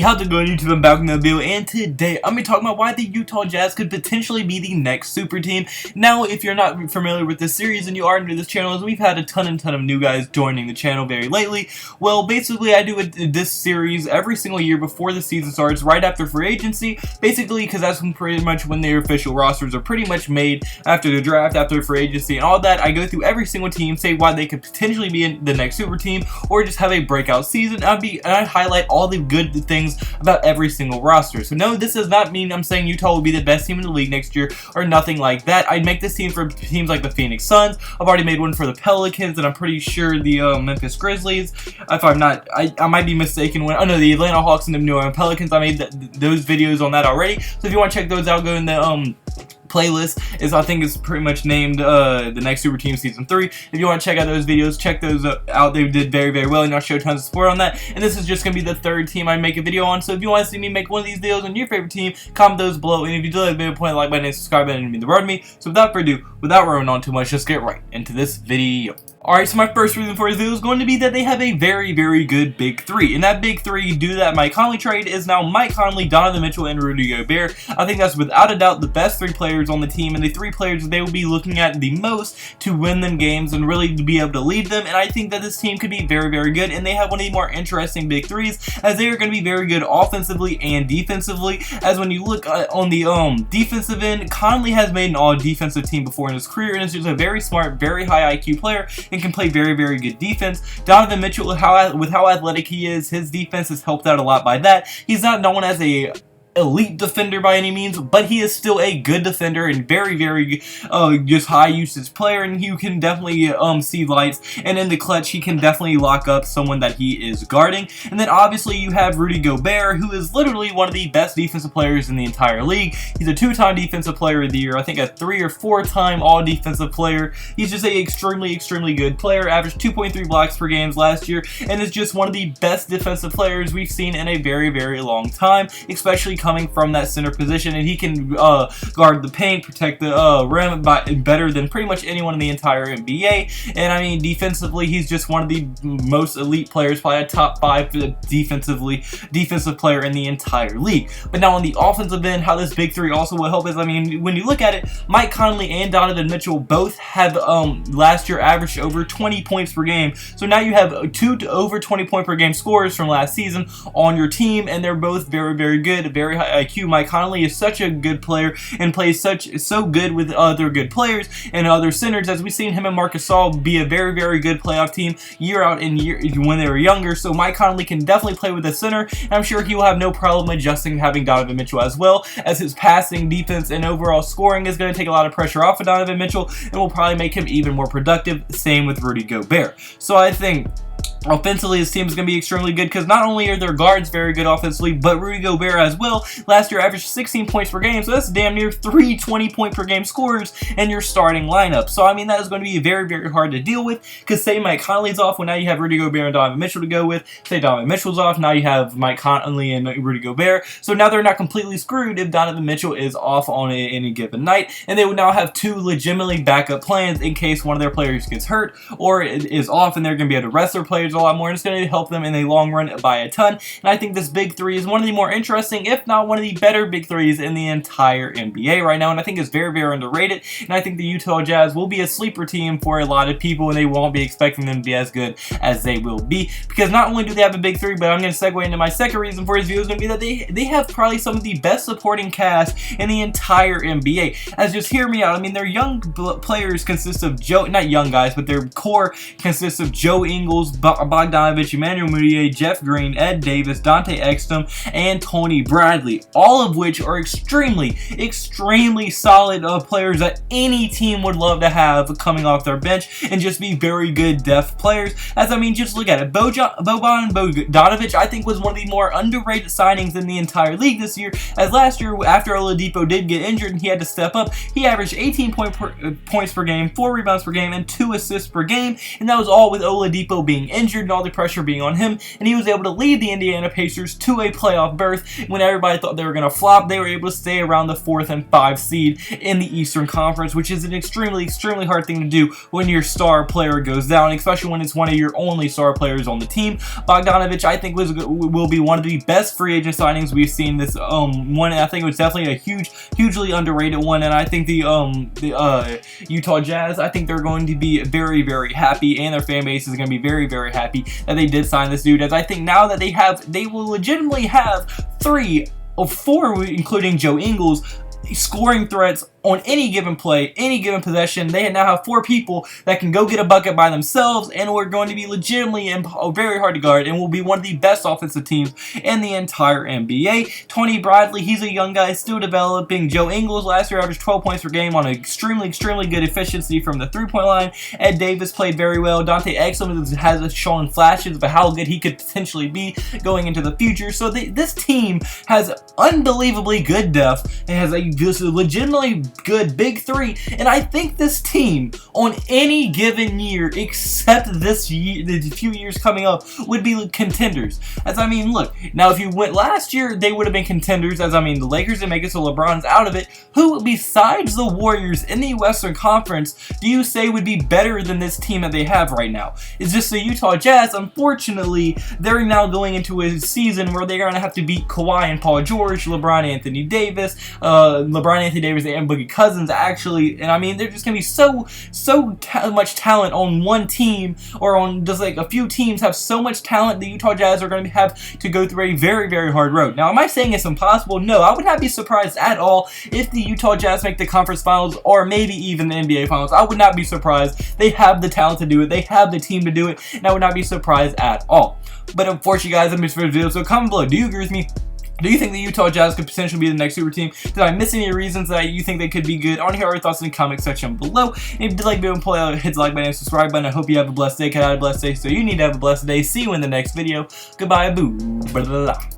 how's it going, YouTube? I'm back with another video, and today I'm going to talk about why the Utah Jazz could potentially be the next super team. Now, if you're not familiar with this series and you are new to this channel, as we've had a ton of new guys joining the channel very lately, well, basically I do this series every single year before the season starts, right after free agency, basically because that's pretty much when their official rosters are pretty much made after the draft, after free agency, and all that. I go through every single team, say why they could potentially be in the next super team, or just have a breakout season. I highlight all the good things about every single roster. So no, this does not mean I'm saying Utah will be the best team in the league next year or nothing like that. I'd make this team for teams like the Phoenix Suns. I've already made one for the Pelicans, and I'm pretty sure the Memphis Grizzlies. If I'm not, I might be mistaken. Oh no, the Atlanta Hawks and the New Orleans Pelicans. I made those videos on that already. So if you want to check those out, go in the playlist. I think it's pretty much named the next Super Team Season 3. If you want to check out those videos, check those out. They did very well, and I'll show tons of support on that. And this is just going to be the third team I make a video on. So if you want to see me make one of these videos on your favorite team, comment those below. And if you do like the video, point the like button and subscribe button, and mean the world to me. So without further ado, without running on too much, let's get right into this video. Alright, so my first reason for this video is going to be that they have a very good big three. And that big three, due to that Mike Conley trade, is now Mike Conley, Donovan Mitchell, and Rudy Gobert. I think that's without a doubt the best three players on the team, and the three players they will be looking at the most to win them games and really to be able to lead them. And I think that this team could be very good, and they have one of the more interesting big threes, as they are going to be very good offensively and defensively. As when you look on the defensive end, Conley has made an all-defensive team before in his career, and is just a very smart, very high IQ player, and can play very good defense. Donovan Mitchell, with how athletic he is, his defense is helped out a lot by that. He's not known as a elite defender by any means, but he is still a good defender and very just high usage player, and you can definitely see lights, and in the clutch he can definitely lock up someone that he is guarding. And then obviously you have Rudy Gobert, who is literally one of the best defensive players in the entire league. He's a 2-time defensive player of the year, I think a 3- or 4-time all defensive player. He's just a extremely good player, averaged 2.3 blocks per game last year, and is just one of the best defensive players we've seen in a very long time, especially coming from that center position. And he can guard the paint, protect the rim better than pretty much anyone in the entire NBA. And I mean, defensively, he's just one of the most elite players, probably a top 5 defensive player in the entire league. But now on the offensive end, how this big three also will help is, I mean, when you look at it, Mike Conley and Donovan Mitchell both have last year averaged over 20 points per game. So now you have 2 over 20 point per game scorers from last season on your team, and they're both very good, very high IQ. Mike Conley is such a good player and plays so good with other good players and other centers, as we've seen him and Marc Gasol be a very good playoff team year out and year when they were younger. So Mike Conley can definitely play with a center, and I'm sure he will have no problem adjusting having Donovan Mitchell, as well as his passing, defense, and overall scoring is going to take a lot of pressure off of Donovan Mitchell and will probably make him even more productive. Same with Rudy Gobert. So I think offensively, this team is going to be extremely good, because not only are their guards very good offensively, but Rudy Gobert as well. Last year averaged 16 points per game, so that's damn near 3 20-point per game scorers in your starting lineup. So I mean, that is going to be very hard to deal with, because say Mike Conley's off, well now you have Rudy Gobert and Donovan Mitchell to go with. Say Donovan Mitchell's off, now you have Mike Conley and Rudy Gobert. So now they're not completely screwed if Donovan Mitchell is off on any given night, and they would now have 2 legitimately backup plans in case one of their players gets hurt or is off, and they're going to be able to rest their players a lot more, and it's going to help them in the long run by a ton. And I think this big three is one of the more interesting, if not one of the better big threes in the entire NBA right now, and I think it's very underrated. And I think the Utah Jazz will be a sleeper team for a lot of people, and they won't be expecting them to be as good as they will be, because not only do they have a big three, but I'm going to segue into my second reason for this video is going to be that they have probably some of the best supporting cast in the entire NBA. As just hear me out, I mean, their young players consist of not young guys, but their core consists of Joe Ingles, Bogdanovich, Emmanuel Mudiay, Jeff Green, Ed Davis, Dante Exum, and Tony Bradley, all of which are extremely solid players that any team would love to have coming off their bench and just be very good depth players. As I mean, just look at it, Boban Bogdanovich I think was one of the more underrated signings in the entire league this year, as last year after Oladipo did get injured and he had to step up, he averaged 18 points per game, 4 rebounds per game, and 2 assists per game, and that was all with Oladipo being injured. injured and all the pressure being on him, and he was able to lead the Indiana Pacers to a playoff berth. When everybody thought they were going to flop, they were able to stay around the 4th and 5th seed in the Eastern Conference, which is an extremely hard thing to do when your star player goes down, especially when it's one of your only star players on the team. Bogdanovic, I think, will be one of the best free agent signings we've seen this one. I think it was definitely a hugely underrated one, and I think the Utah Jazz, I think they're going to be very happy, and their fan base is going to be very happy that they did sign this dude, as I think now that they will legitimately have 3 of 4, including Joe Ingles, scoring threats on any given play, any given possession. They now have 4 people that can go get a bucket by themselves, and we're going to be legitimately very hard to guard, and will be one of the best offensive teams in the entire NBA. Tony Bradley, he's a young guy still developing. Joe Ingles last year averaged 12 points per game on an extremely good efficiency from the 3-point line. Ed Davis played very well. Dante Exum has shown flashes of how good he could potentially be going into the future. So this team has unbelievably good depth. It has a legitimately good big 3, and I think this team on any given year, except this year, the few years coming up, would be contenders. As I mean, look, now if you went last year, they would have been contenders. As I mean, the Lakers didn't make it, so LeBron's out of it. Who besides the Warriors in the Western Conference do you say would be better than this team that they have right now? It's just the Utah Jazz. Unfortunately, they're now going into a season where they're going to have to beat Kawhi and Paul George, LeBron Anthony Davis, and Boogie Cousins, actually, and I mean, there's just gonna be so much talent on one team, or on just like a few teams have so much talent. The Utah Jazz are going to have to go through a very hard road. Now, am I saying it's impossible? No, I would not be surprised at all if the Utah Jazz make the conference finals, or maybe even the NBA finals. I would not be surprised. They have the talent to do it. They have the team to do it, and I would not be surprised at all. But unfortunately, guys, I missed this video, so comment below. Do you agree with me? Do you think the Utah Jazz could potentially be the next super team? Did I miss any reasons that you think they could be good? I want to hear your thoughts in the comment section below. And if you did like the video, pull out, hit the like button and subscribe button. I hope you have a blessed day. Have a blessed day. So you need to have a blessed day. See you in the next video. Goodbye. Boo. Blah, blah, blah.